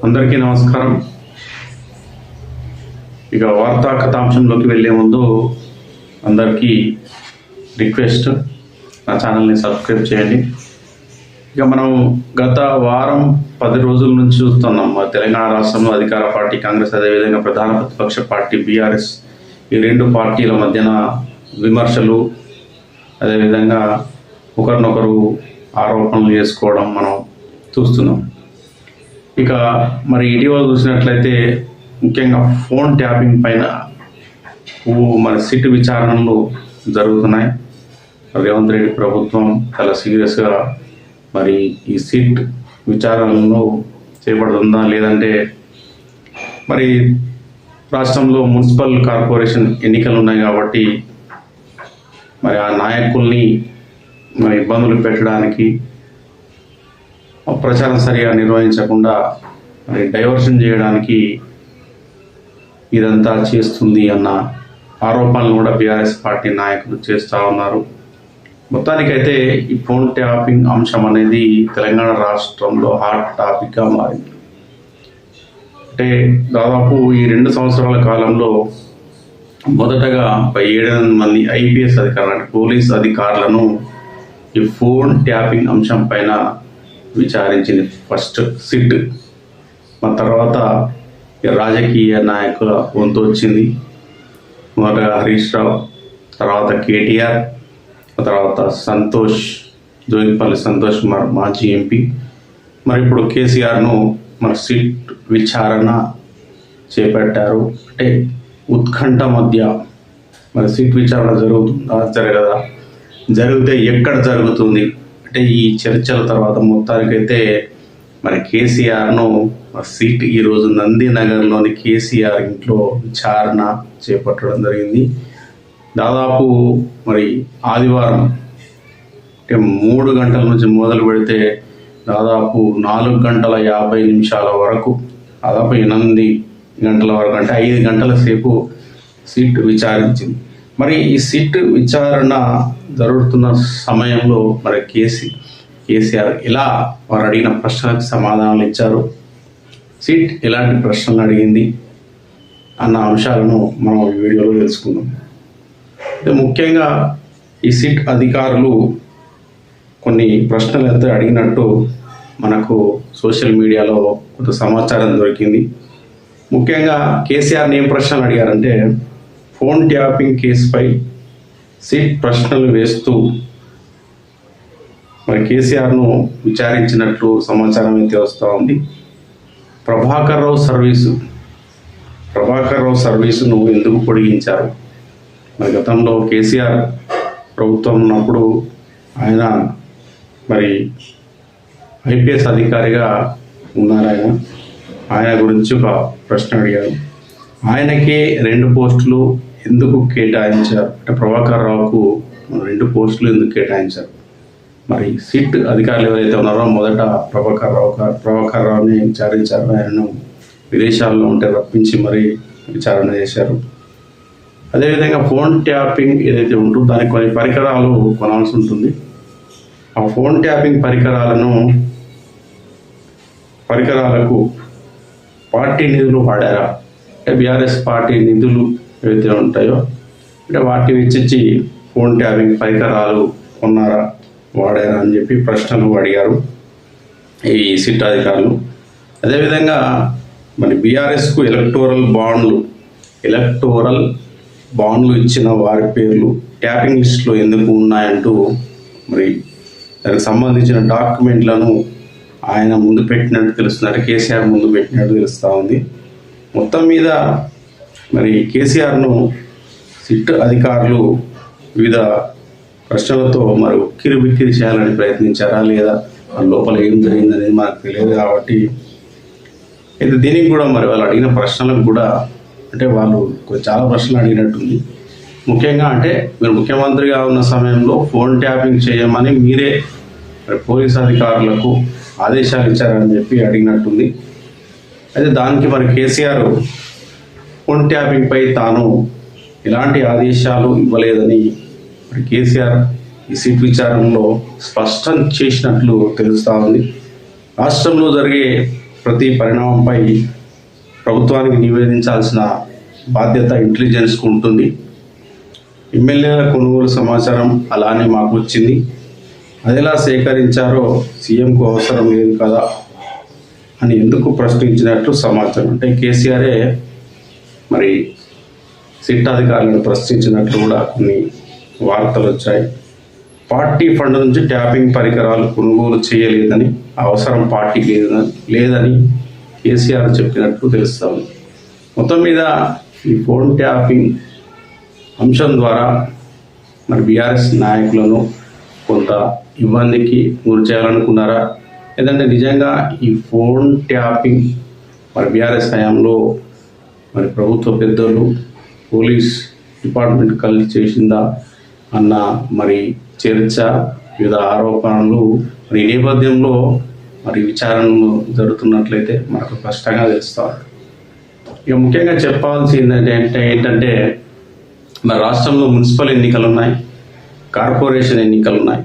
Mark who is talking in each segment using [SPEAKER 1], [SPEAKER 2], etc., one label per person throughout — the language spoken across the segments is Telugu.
[SPEAKER 1] అందరికీ నమస్కారం. ఇక వార్తా కథాంశంలోకి వెళ్ళే ముందు అందరికీ రిక్వెస్ట్, నా ఛానల్ని సబ్స్క్రైబ్ చేయండి. ఇక మనం గత వారం 10 రోజుల నుంచి చూస్తున్నాం మా తెలంగాణ రాష్ట్రంలో అధికార పార్టీ కాంగ్రెస్, అదేవిధంగా ప్రధాన ప్రతిపక్ష పార్టీ బీఆర్ఎస్, ఈ రెండు పార్టీల మధ్యన విమర్శలు, అదేవిధంగా ఒకరినొకరు ఆరోపణలు చేసుకోవడం మనం చూస్తున్నాం. ఇక మరి ఇటీవల చూసినట్లయితే ముఖ్యంగా ఫోన్ ట్యాపింగ్ పైన మరి సిట్ విచారణలు జరుగుతున్నాయి. రేవంత్ రెడ్డి ప్రభుత్వం చాలా సీరియస్గా మరి ఈ సిట్ విచారణను చేపడుతుందా, లేదంటే మరి రాష్ట్రంలో మున్సిపల్ కార్పొరేషన్ ఎన్నికలు ఉన్నాయి కాబట్టి మరి ఆ నాయకుల్ని మరి ఇబ్బందులు పెట్టడానికి, ప్రచారం సరిగా నిర్వహించకుండా మరి డైవర్షన్ చేయడానికి ఇదంతా చేస్తుంది అన్న ఆరోపణలు కూడా బీఆర్ఎస్ పార్టీ నాయకులు చేస్తూ ఉన్నారు. మొత్తానికైతే ఈ ఫోన్ ట్యాపింగ్ అంశం అనేది తెలంగాణ రాష్ట్రంలో హాట్ టాపిక్గా మారింది. అంటే దాదాపు ఈ 2 సంవత్సరాల కాలంలో మొదటగా 7 మంది ఐపీఎస్ అధికారులు, అంటే పోలీస్ అధికారులను ఈ ఫోన్ ట్యాపింగ్ అంశం పైన విచారించింది ఫస్ట్ సిట్. మన తర్వాత రాజకీయ నాయకుల వంతు వచ్చింది. మొదటగా హరీష్ రావు, తర్వాత కేటీఆర్, తర్వాత జోగిపల్లి సంతోష్ కుమార్ మాజీ ఎంపీ, మరి ఇప్పుడు కేసీఆర్ను మరి సిట్ విచారణ చేపట్టారు. అంటే ఉత్కంఠ మధ్య మరి సిట్ విచారణ జరుగుతుందా, జరగదా, జరిగితే ఎక్కడ జరుగుతుంది అంటే ఈ చర్చల తర్వాత మొత్తానికైతే మరి కేసీఆర్ను సిట్ ఈరోజు నందినగర్లోని కేసీఆర్ ఇంట్లో విచారణ చేపట్టడం జరిగింది. దాదాపు మరి ఆదివారం అంటే 3 గంటల నుంచి మొదలు పెడితే దాదాపు 4:50 వరకు, దాదాపు 8 గంటల వరకు, అంటే 5 గంటల సేపు సిట్ విచారించింది. మరి ఈ సిట్ విచారణ జరుగుతున్న సమయంలో మరి కేసీఆర్ ఇలా వారు అడిగిన ప్రశ్నలకు సమాధానాలు ఇచ్చారు, సిట్ ఎలాంటి ప్రశ్నలు అడిగింది అన్న అంశాలను మనం ఈ వీడియోలో తెలుసుకుందాం. అంటే ముఖ్యంగా ఈ సిట్ అధికారులు కొన్ని ప్రశ్నలు అయితే అడిగినట్టు మనకు సోషల్ మీడియాలో కొంత సమాచారం దొరికింది. ముఖ్యంగా కేసీఆర్ని ఏం ప్రశ్నలు అడిగారంటే, ఫోన్ ట్యాపింగ్ కేసుపై సిట్ ప్రశ్నలు వేస్తూ మరి కేసీఆర్ను విచారించినట్లు సమాచారం అయితే వస్తూ ఉంది. ప్రభాకర్ రావు సర్వీసును ఎందుకు పొడిగించారు? మరి గతంలో కేసీఆర్ ప్రభుత్వం ఉన్నప్పుడు ఆయన మరి ఐపీఎస్ అధికారిగా ఉన్నారు. ఆయన గురించి ఒక ప్రశ్న అడిగారు. ఆయనకే 2 పోస్టులు ఎందుకు కేటాయించారు? అంటే ప్రభాకర్ రావుకు 2 పోస్టులు ఎందుకు కేటాయించారు? మరి సిట్ అధికారులు ఎవరైతే ఉన్నారో మొదట ప్రభాకర్ రావుని విచారించారు. ఆయనను విదేశాల్లో ఉంటే రప్పించి మరి విచారణ చేశారు. అదేవిధంగా ఫోన్ ట్యాపింగ్ ఏదైతే ఉంటుందో దానికి కొన్ని పరికరాలు కొనాల్సి ఉంటుంది. ఆ ఫోన్ ట్యాపింగ్ పరికరాలకు పార్టీ నిధులు వాడారా? అంటే బీఆర్ఎస్ పార్టీ నిధులు ఏవైతే ఉంటాయో అంటే వాటిని వెచ్చించి ఫోన్ ట్యాపింగ్ పరికరాలు కొన్నారా, వాడారా అని చెప్పి ప్రశ్నలు అడిగారు ఈ సిట్ అధికారులు. అదేవిధంగా మరి బీఆర్ఎస్కు ఎలక్టోరల్ బాండ్లు ఇచ్చిన వారి పేర్లు ట్యాపింగ్ లిస్టులో ఎందుకు ఉన్నాయంటూ మరి దానికి సంబంధించిన డాక్యుమెంట్లను ఆయన ముందు పెట్టినట్టు తెలుస్తుంది, అంటే కేసీఆర్ ముందు పెట్టినట్టు తెలుస్తూ ఉంది. మొత్తం మీద మరి కేసీఆర్ను సిట్ అధికారులు వివిధ ప్రశ్నలతో మరి ఉక్కిరిబిక్కిరి చేయాలని ప్రయత్నించారా, లేదా లోపల ఏం జరిగిందనేది మనకు తెలియదు. కాబట్టి అయితే దీనికి కూడా మరి వాళ్ళు అడిగిన ప్రశ్నలకు కూడా అంటే వాళ్ళు చాలా ప్రశ్నలు అడిగినట్టుంది. ముఖ్యంగా అంటే మీరు ముఖ్యమంత్రిగా ఉన్న సమయంలో ఫోన్ ట్యాపింగ్ చేయమని మీరే మరి పోలీస్ అధికారులకు ఆదేశాలు ఇచ్చారని చెప్పి అడిగినట్టుంది. అయితే దానికి మరి కేసీఆర్ ఫోన్ ట్యాపింగ్పై తాను ఎలాంటి ఆదేశాలు ఇవ్వలేదని మరి కేసీఆర్ ఈ సిట్ విచారణలో స్పష్టం చేసినట్లు తెలుస్తూ ఉంది. రాష్ట్రంలో జరిగే ప్రతి పరిణామంపై ప్రభుత్వానికి నివేదించాల్సిన బాధ్యత ఇంటెలిజెన్స్కు ఉంటుంది. ఎమ్మెల్యేల కొనుగోలు సమాచారం అలానే మాకు వచ్చింది. అదెలా సేకరించారో సీఎంకు అవసరం లేదు కదా అని ఎందుకు ప్రశ్నించినట్లు సమాచారం. అంటే కేసీఆరే మరి సిట్ అధికారులను ప్రశ్నించినట్లు కూడా కొన్ని వార్తలు వచ్చాయి. పార్టీ ఫండ్ నుంచి ట్యాపింగ్ పరికరాలు కొనుగోలు చేయలేదని, అవసరం పార్టీకి లేదని కేసీఆర్ చెప్పినట్లు తెలుస్తుంది. మొత్తం మీద ఈ ఫోన్ ట్యాపింగ్ అంశం ద్వారా మరి బీఆర్ఎస్ నాయకులను కొంత ఇబ్బందికి గురి చేయాలనుకున్నారా, లేదంటే నిజంగా ఈ ఫోన్ ట్యాపింగ్ మరి బీఆర్ఎస్ హయాంలో మరి ప్రభుత్వ పెద్దలు పోలీస్ డిపార్ట్మెంట్ కలిసి చేసిందా అన్న మరి చర్చ, వివిధ ఆరోపణలు మరి ఈ నేపథ్యంలో మరి విచారణలు జరుగుతున్నట్లయితే మనకు స్పష్టంగా తెలుస్తారు. ఇక ముఖ్యంగా చెప్పాల్సింది ఏంటంటే మన రాష్ట్రంలో మున్సిపల్ ఎన్నికలు ఉన్నాయి, కార్పొరేషన్ ఎన్నికలు ఉన్నాయి.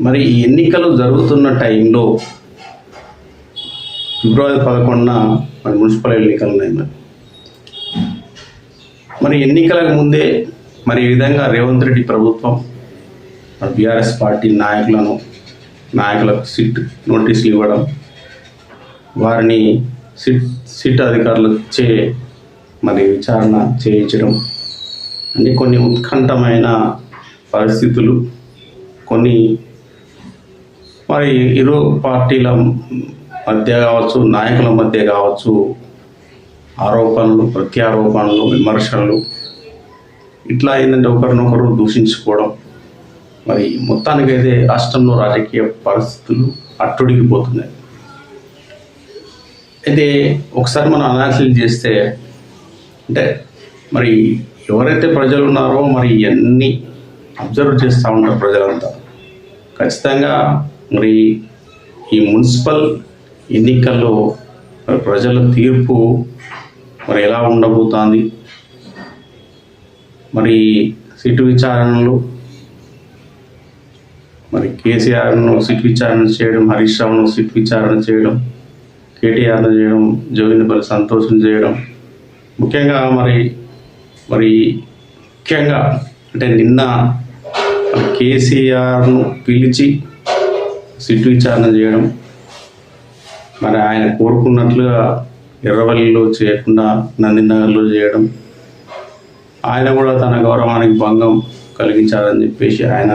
[SPEAKER 1] మరి ఈ ఎన్నికలు జరుగుతున్న టైంలో ఫిబ్రవరి 11న మరి మున్సిపల్ ఎన్నికలు ఉన్నాయి. మరి ఎన్నికలకు ముందే మరి ఈ విధంగా రేవంత్ రెడ్డి ప్రభుత్వం మరి బీఆర్ఎస్ పార్టీ నాయకులకు సిట్ నోటీసులు ఇవ్వడం, వారిని సిట్ అధికారులచే మరి విచారణ చేయించడం, అంటే కొన్ని ఉత్కంఠమైన పరిస్థితులు, కొన్ని మరి ఇరు పార్టీల మధ్య కావచ్చు, నాయకుల మధ్య కావచ్చు, ఆరోపణలు, ప్రత్యారోపణలు, విమర్శలు, ఇట్లా ఏంటంటే ఒకరినొకరు దూషించుకోవడం. మరి మొత్తానికైతే రాష్ట్రంలో రాజకీయ పరిస్థితులు అట్టుడికిపోతున్నాయి. అయితే ఒకసారి మనం అనాలిసిస్ చేస్తే అంటే మరి ఎవరైతే ప్రజలు ఉన్నారో మరి ఇవన్నీ అబ్జర్వ్ చేస్తూ ఉంటారు ప్రజలంతా. ఖచ్చితంగా మరి ఈ మున్సిపల్ ఎన్నికల్లో మరి ప్రజల తీర్పు మరి ఎలా ఉండబోతోంది, మరి సిట్ విచారణలు, మరి కేసీఆర్ను సిట్ విచారణ చేయడం, హరీష్ రావును సిట్ విచారణ చేయడం, కేటీఆర్ను చేయడం, జోగినిపల్లి సంతోషం చేయడం, ముఖ్యంగా ముఖ్యంగా అంటే నిన్న కేసీఆర్ను పిలిచి సిట్ విచారణ చేయడం, మరి ఆయన కోరుకున్నట్లుగా ఎర్రవల్లిలో చేయకుండా నందినగర్లో చేయడం, ఆయన కూడా తన గౌరవానికి భంగం కలిగించాలని చెప్పేసి ఆయన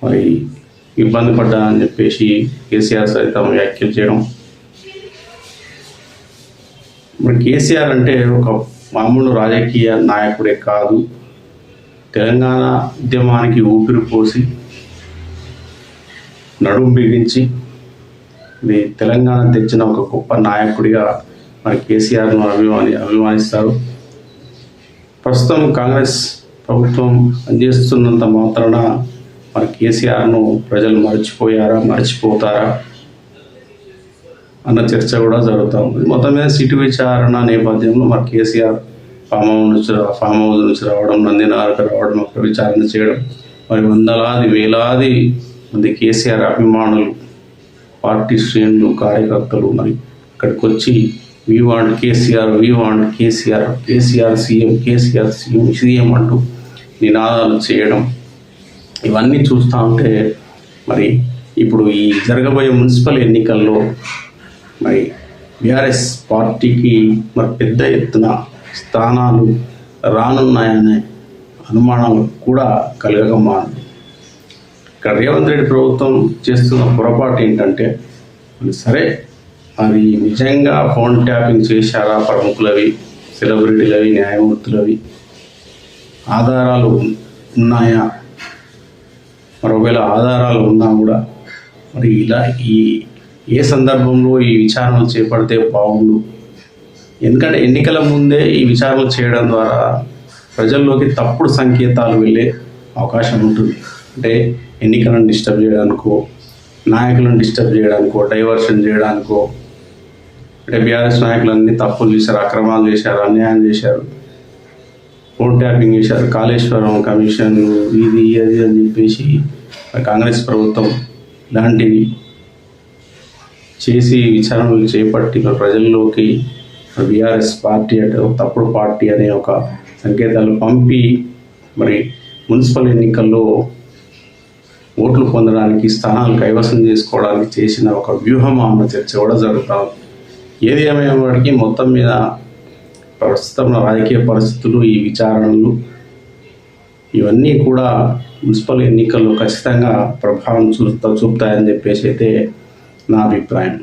[SPEAKER 1] మరి ఇబ్బంది పడ్డానని చెప్పేసి కేసీఆర్ సైతం వ్యాఖ్యలు చేయడం. మరి కేసీఆర్ అంటే ఒక మామూలు రాజకీయ నాయకుడే కాదు, తెలంగాణ ఉద్యమానికి ఊపిరి పోసి నడుం బిగించి ఇది తెలంగాణ తెచ్చిన ఒక గొప్ప నాయకుడిగా మరి కేసీఆర్ను అభిమానిస్తారు. ప్రస్తుతం కాంగ్రెస్ ప్రభుత్వం పనిచేస్తున్నంత మాత్రాన మరి కేసీఆర్ను ప్రజలు మర్చిపోతారా అన్న చర్చ కూడా జరుగుతూ ఉంది. మొత్తం మీద సిట్ విచారణ నేపథ్యంలో మరి కేసీఆర్ ఫామ్ హౌస్ నుంచి రావడం, నందినగర్కి రావడం, అక్కడ విచారణ చేయడం, మరి వందలాది వేలాది మంది కేసీఆర్ అభిమానులు, పార్టీ శ్రేణులు, కార్యకర్తలు మరి ఇక్కడికి వచ్చి we want KCR, KCR CM అంటూ నినాదాలు చేయడం, ఇవన్నీ చూస్తూ ఉంటే మరి ఇప్పుడు ఈ జరగబోయే మున్సిపల్ ఎన్నికల్లో మరి బీఆర్ఎస్ పార్టీకి మరి పెద్ద ఎత్తున స్థానాలు రానున్నాయనే అనుమానాలు కూడా కలగమాను. ఇక్కడ రేవంత్ రెడ్డి ప్రభుత్వం చేస్తున్న పొరపాటు ఏంటంటే సరే మరి నిజంగా ఫోన్ ట్యాపింగ్ చేశారా ప్రముఖులవి, సెలబ్రిటీలవి, న్యాయమూర్తులవి ఆధారాలు ఉన్నాయా, మరోవేళ ఆధారాలు ఉన్నా కూడా మరి ఇలా ఏ సందర్భంలో ఈ విచారణలు చేపడితే బాగుండు. ఎందుకంటే ఎన్నికల ముందే ఈ విచారణలు చేయడం ద్వారా ప్రజల్లోకి తప్పుడు సంకేతాలు వెళ్ళే అవకాశం ఉంటుంది. అంటే ఎన్నికలను డిస్టర్బ్ చేయడానికో, నాయకులను డిస్టర్బ్ చేయడానికో, డైవర్షన్ చేయడానికో, అంటే బీఆర్ఎస్ నాయకులన్నీ తప్పులు చేశారు, అక్రమాలు చేశారు, అన్యాయం చేశారు, ఫోన్ ట్యాపింగ్ చేశారు, కాళేశ్వరం కమిషన్ ఇది అది అని చెప్పేసి కాంగ్రెస్ ప్రభుత్వం ఇలాంటివి చేసి విచారణలు చేపట్టి మరి ప్రజల్లోకి బీఆర్ఎస్ పార్టీ అంటే ఒక తప్పుడు పార్టీ అనే ఒక సంకేతాలు పంపి మరి మున్సిపల్ ఎన్నికల్లో ఓట్లు పొందడానికి స్థానాలు కైవసం చేసుకోవడానికి చేసిన ఒక వ్యూహమా అన్న చర్చ కూడా జరుగుతూ ఉంది. ఏది ఏమైనప్పటికీ మొత్తం మీద ప్రస్తుతం రాజకీయ పరిస్థితులు, ఈ విచారణలు ఇవన్నీ కూడా మున్సిపల్ ఎన్నికల్లో ఖచ్చితంగా ప్రభావం చూపుతాయని చెప్పేసి అయితే నా అభిప్రాయం.